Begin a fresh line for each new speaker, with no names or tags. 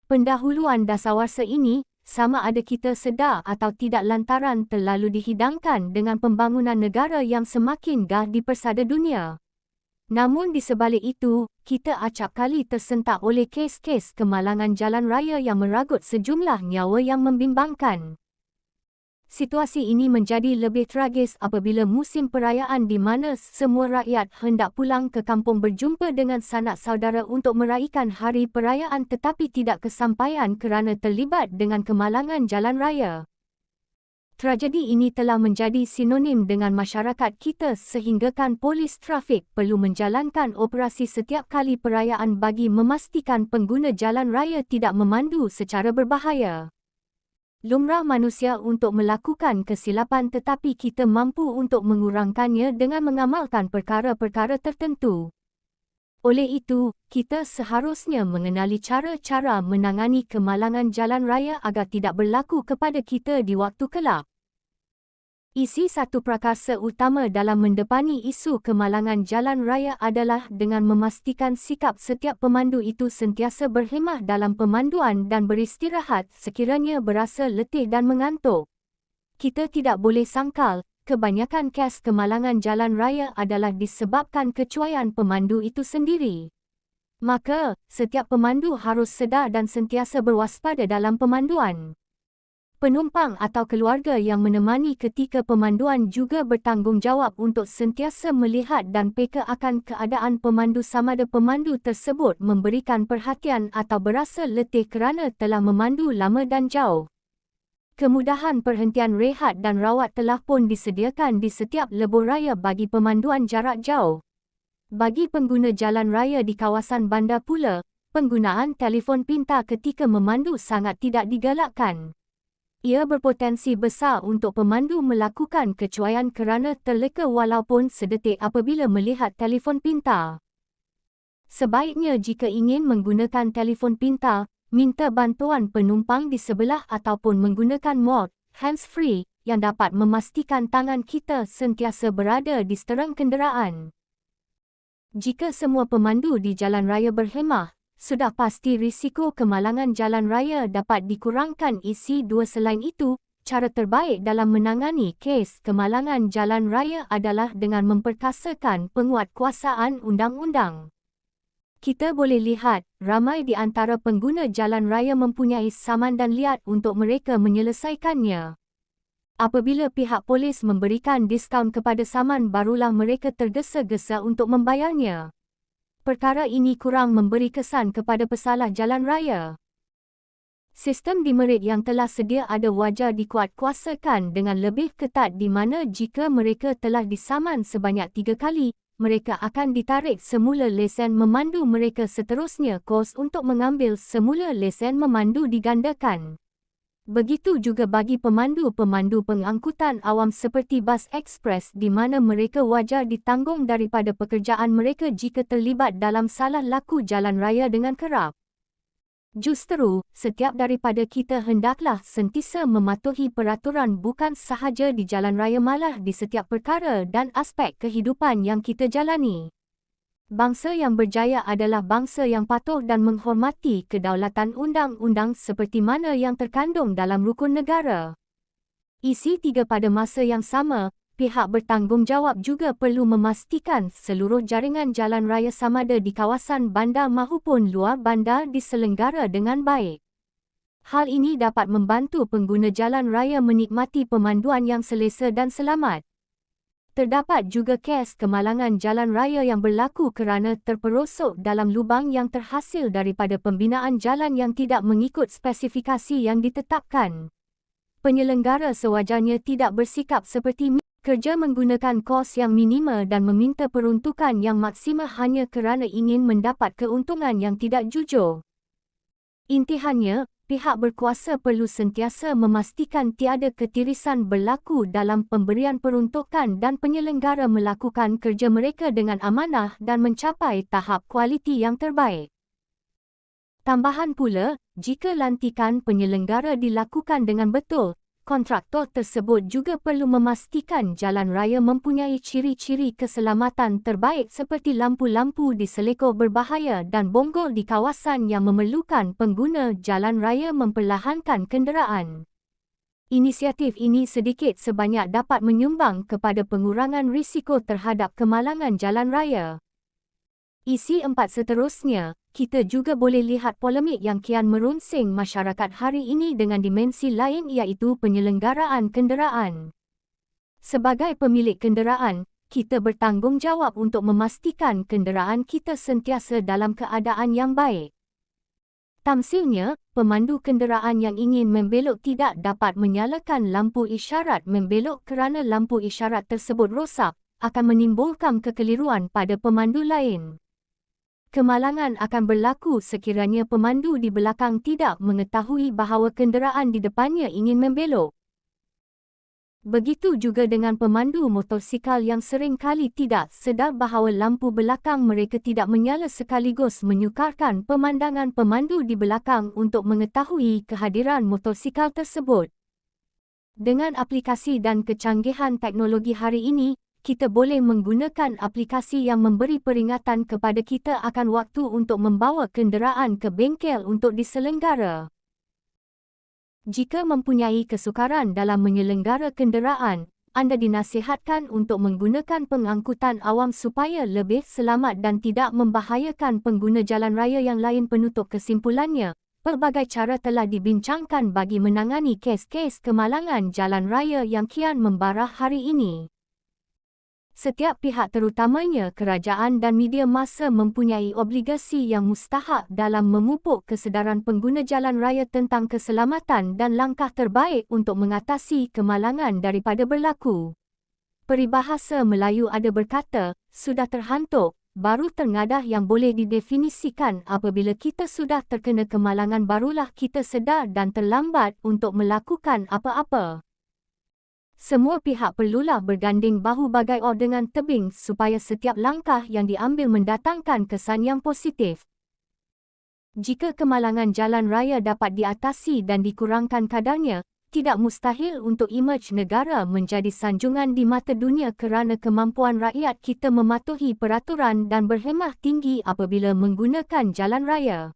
Pendahuluan dasawarsa ini, sama ada kita sedar atau tidak lantaran terlalu dihidangkan dengan pembangunan negara yang semakin gah di persada dunia. Namun di sebalik itu, kita acap kali tersentak oleh kes-kes kemalangan jalan raya yang meragut sejumlah nyawa yang membimbangkan. Situasi ini menjadi lebih tragis apabila musim perayaan di mana semua rakyat hendak pulang ke kampung berjumpa dengan sanak saudara untuk meraihkan hari perayaan tetapi tidak kesampaian kerana terlibat dengan kemalangan jalan raya. Tragedi ini telah menjadi sinonim dengan masyarakat kita sehinggakan polis trafik perlu menjalankan operasi setiap kali perayaan bagi memastikan pengguna jalan raya tidak memandu secara berbahaya. Lumrah manusia untuk melakukan kesilapan tetapi kita mampu untuk mengurangkannya dengan mengamalkan perkara-perkara tertentu. Oleh itu, kita seharusnya mengenali cara-cara menangani kemalangan jalan raya agar tidak berlaku kepada kita di waktu kelak. Isi satu prakarsa utama dalam mendepani isu kemalangan jalan raya adalah dengan memastikan sikap setiap pemandu itu sentiasa berhemah dalam pemanduan dan beristirahat sekiranya berasa letih dan mengantuk. Kita tidak boleh sangkal, kebanyakan kes kemalangan jalan raya adalah disebabkan kecuaian pemandu itu sendiri. Maka, setiap pemandu harus sedar dan sentiasa berwaspada dalam pemanduan. Penumpang atau keluarga yang menemani ketika pemanduan juga bertanggungjawab untuk sentiasa melihat dan peka akan keadaan pemandu samada pemandu tersebut memberikan perhatian atau berasa letih kerana telah memandu lama dan jauh. Kemudahan perhentian rehat dan rawat telah pun disediakan di setiap lebuh raya bagi pemanduan jarak jauh. Bagi pengguna jalan raya di kawasan bandar pula, penggunaan telefon pintar ketika memandu sangat tidak digalakkan. Ia berpotensi besar untuk pemandu melakukan kecuaian kerana terleka walaupun sedetik apabila melihat telefon pintar. Sebaiknya jika ingin menggunakan telefon pintar, minta bantuan penumpang di sebelah ataupun menggunakan mode hands-free yang dapat memastikan tangan kita sentiasa berada di seterang kenderaan. Jika semua pemandu di jalan raya berhemah, sudah pasti risiko kemalangan jalan raya dapat dikurangkan. Isi dua selain itu, cara terbaik dalam menangani kes kemalangan jalan raya adalah dengan memperkasakan penguatkuasaan undang-undang. Kita boleh lihat, ramai di antara pengguna jalan raya mempunyai saman dan liat untuk mereka menyelesaikannya. Apabila pihak polis memberikan diskaun kepada saman barulah mereka tergesa-gesa untuk membayarnya. Perkara ini kurang memberi kesan kepada pesalah jalan raya. Sistem demerit yang telah sedia ada wajar dikuatkuasakan dengan lebih ketat di mana jika mereka telah disaman sebanyak 3 kali, mereka akan ditarik semula lesen memandu mereka seterusnya kos untuk mengambil semula lesen memandu digandakan. Begitu juga bagi pemandu-pemandu pengangkutan awam seperti bas ekspres di mana mereka wajar ditanggung daripada pekerjaan mereka jika terlibat dalam salah laku jalan raya dengan kerap. Justeru, setiap daripada kita hendaklah sentiasa mematuhi peraturan bukan sahaja di jalan raya malah di setiap perkara dan aspek kehidupan yang kita jalani. Bangsa yang berjaya adalah bangsa yang patuh dan menghormati kedaulatan undang-undang seperti mana yang terkandung dalam rukun negara. Isi 3 pada masa yang sama, pihak bertanggungjawab juga perlu memastikan seluruh jaringan jalan raya samada di kawasan bandar maupun luar bandar diselenggara dengan baik. Hal ini dapat membantu pengguna jalan raya menikmati pemanduan yang selesa dan selamat. Terdapat juga kes kemalangan jalan raya yang berlaku kerana terperosok dalam lubang yang terhasil daripada pembinaan jalan yang tidak mengikut spesifikasi yang ditetapkan. Penyelenggara sewajarnya tidak bersikap seperti kerja menggunakan kos yang minima dan meminta peruntukan yang maksima hanya kerana ingin mendapat keuntungan yang tidak jujur. Intihannya, pihak berkuasa perlu sentiasa memastikan tiada ketirisan berlaku dalam pemberian peruntukan dan penyelenggara melakukan kerja mereka dengan amanah dan mencapai tahap kualiti yang terbaik. Tambahan pula, jika lantikan penyelenggara dilakukan dengan betul, Kontraktor tersebut juga perlu memastikan jalan raya mempunyai ciri-ciri keselamatan terbaik seperti lampu-lampu di selekor berbahaya dan bonggol di kawasan yang memerlukan pengguna jalan raya memperlahankan kenderaan. Inisiatif ini sedikit sebanyak dapat menyumbang kepada pengurangan risiko terhadap kemalangan jalan raya. Isi 4 seterusnya, kita juga boleh lihat polemik yang kian merunsing masyarakat hari ini dengan dimensi lain iaitu penyelenggaraan kenderaan. Sebagai pemilik kenderaan, kita bertanggungjawab untuk memastikan kenderaan kita sentiasa dalam keadaan yang baik. Tamsilnya, pemandu kenderaan yang ingin membelok tidak dapat menyalakan lampu isyarat membelok kerana lampu isyarat tersebut rosak, akan menimbulkan kekeliruan pada pemandu lain. Kemalangan akan berlaku sekiranya pemandu di belakang tidak mengetahui bahawa kenderaan di depannya ingin membelok. Begitu juga dengan pemandu motosikal yang sering kali tidak sedar bahawa lampu belakang mereka tidak menyala sekaligus menyukarkan pemandangan pemandu di belakang untuk mengetahui kehadiran motosikal tersebut. Dengan aplikasi dan kecanggihan teknologi hari ini, kita boleh menggunakan aplikasi yang memberi peringatan kepada kita akan waktu untuk membawa kenderaan ke bengkel untuk diselenggara. Jika mempunyai kesukaran dalam menyelenggara kenderaan, anda dinasihatkan untuk menggunakan pengangkutan awam supaya lebih selamat dan tidak membahayakan pengguna jalan raya yang lain. Penutup kesimpulannya, pelbagai cara telah dibincangkan bagi menangani kes-kes kemalangan jalan raya yang kian membara hari ini. Setiap pihak terutamanya kerajaan dan media massa mempunyai obligasi yang mustahak dalam memupuk kesedaran pengguna jalan raya tentang keselamatan dan langkah terbaik untuk mengatasi kemalangan daripada berlaku. Peribahasa Melayu ada berkata, sudah terhantuk, baru tengadah yang boleh didefinisikan apabila kita sudah terkena kemalangan barulah kita sedar dan terlambat untuk melakukan apa-apa. Semua pihak perlulah berganding bahu bagai dengan tebing supaya setiap langkah yang diambil mendatangkan kesan yang positif. Jika kemalangan jalan raya dapat diatasi dan dikurangkan kadarnya, tidak mustahil untuk imej negara menjadi sanjungan di mata dunia kerana kemampuan rakyat kita mematuhi peraturan dan berhemah tinggi apabila menggunakan jalan raya.